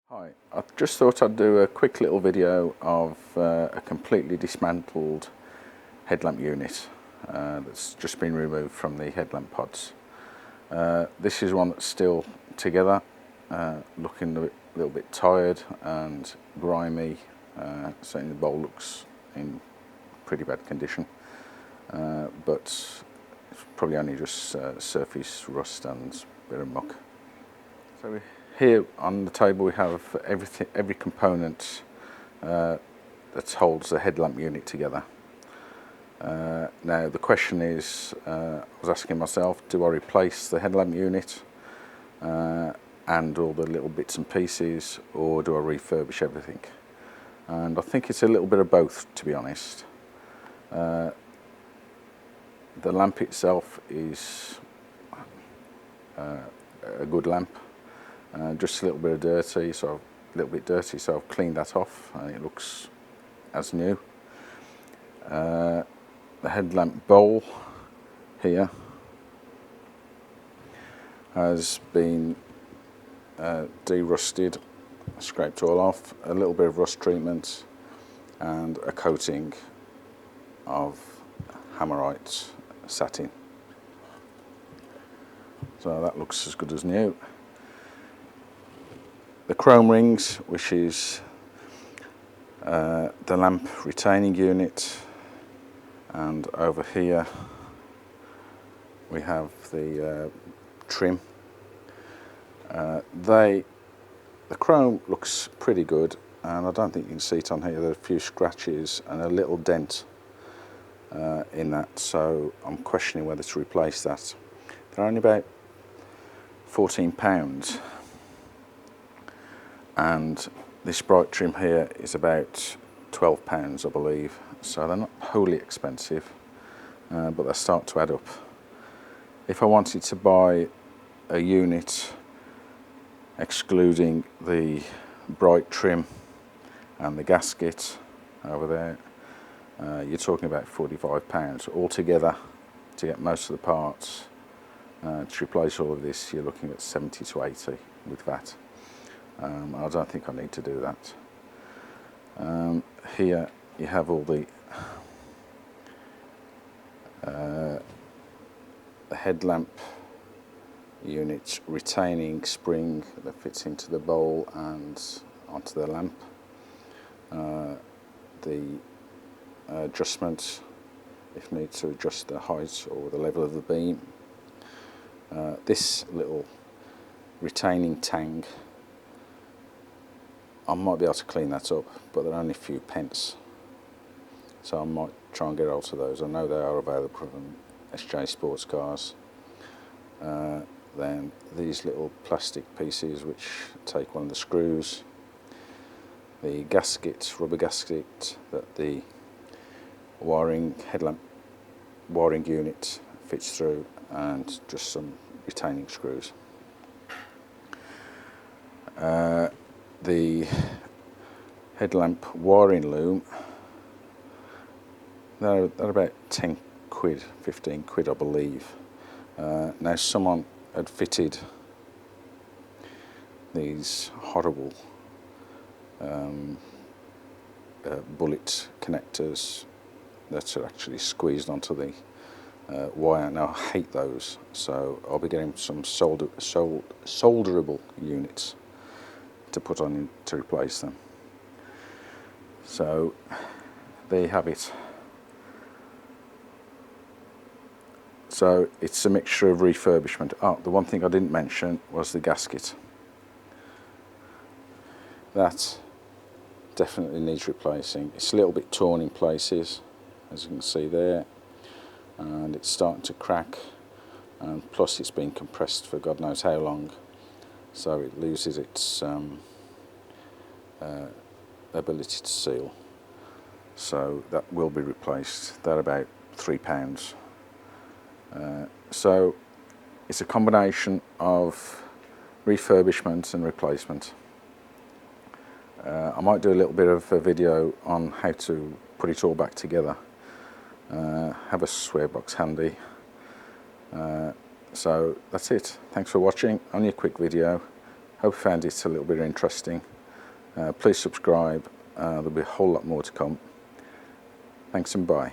Hi, I just thought I'd do a quick little video of a completely dismantled headlamp unit that's just been removed from the headlamp pods. This is one that's still together, looking a little bit tired and grimy. Certainly the bowl looks in pretty bad condition, but it's probably only just surface rust and a bit of muck. So here on the table we have every component that holds the headlamp unit together. Now the question is, I was asking myself, do I replace the headlamp unit and all the little bits and pieces, or do I refurbish everything? And I think it's a little bit of both, to be honest. The lamp itself is a good lamp. Just a little bit dirty, so I've cleaned that off, and it looks as new. The headlamp bowl here has been de-rusted, scraped all off, a little bit of rust treatment, and a coating of hammerite satin. So that looks as good as new. The chrome rings, which is the lamp retaining unit, and over here we have the trim. The chrome looks pretty good, and I don't think you can see it on here. There are a few scratches and a little dent in that, so I'm questioning whether to replace that. They're only about £14. And this bright trim here is about £12, I believe. So they're not wholly expensive, but they start to add up. If I wanted to buy a unit excluding the bright trim and the gasket over there, you're talking about £45 altogether to get most of the parts. To replace all of this, you're looking at 70 to 80 with VAT. I don't think I need to do that. Here you have all the headlamp unit retaining spring that fits into the bowl and onto the lamp. The adjustment, if need to adjust the height or the level of the beam. This little retaining tang, I might be able to clean that up, but they're only a few pence, so I might try and get hold of those. I know they are available from SJ Sports Cars. Then these little plastic pieces which take one of the screws, the gasket, rubber gasket that the headlamp wiring unit fits through, and just some retaining screws. The headlamp wiring loom, they're about 10 quid, 15 quid I believe. Now someone had fitted these horrible bullet connectors that are actually squeezed onto the wire. Now I hate those, so I'll be getting some solderable units to put on to replace them. So there you have it. So it's a mixture of refurbishment. Oh, the one thing I didn't mention was the gasket. That definitely needs replacing. It's a little bit torn in places, as you can see there, and it's starting to crack, and plus it's been compressed for God knows how long, so it loses its ability to seal. So that will be replaced. They're about £3. So it's a combination of refurbishment and replacement. I might do a little bit of a video on how to put it all back together. Have a swear box handy. So that's it. Thanks for watching. Only a quick video. Hope you found it a little bit interesting. Please subscribe, there'll be a whole lot more to come. Thanks and bye.